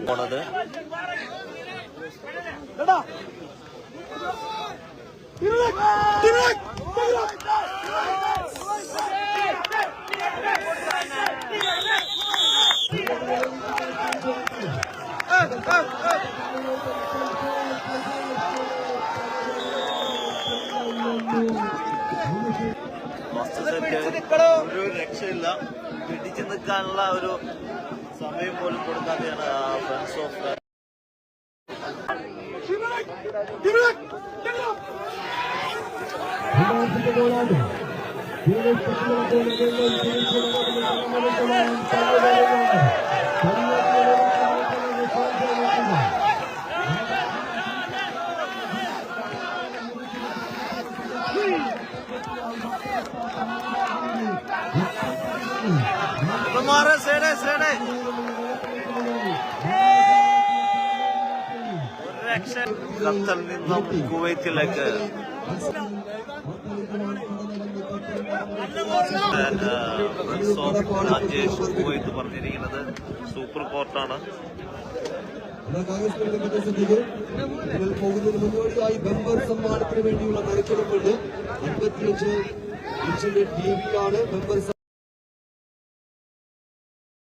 പോണത് ഒരു രക്ഷയില്ല. പിടിച്ചു നിൽക്കാനുള്ള ഒരു സമയം പോലും കൊടുക്കാതെയാണ് ഫ്രണ്ട്സ് ഓഫ് ഖത്തറിൽ നിന്നും കുവൈത്തിലേക്ക് രാജേഷ് കുവൈത്ത് പറഞ്ഞിരിക്കുന്നത് സൂപ്പർ കോർട്ടാണ്. പോകുന്നതിന് മുന്നോടിയായി ബമ്പർ സമ്മാനത്തിന് വേണ്ടിയുള്ള നറുക്കെടുപ്പുണ്ട്. 55 ഇഞ്ചിന്റെ ടിവിയാണ് ബമ്പർ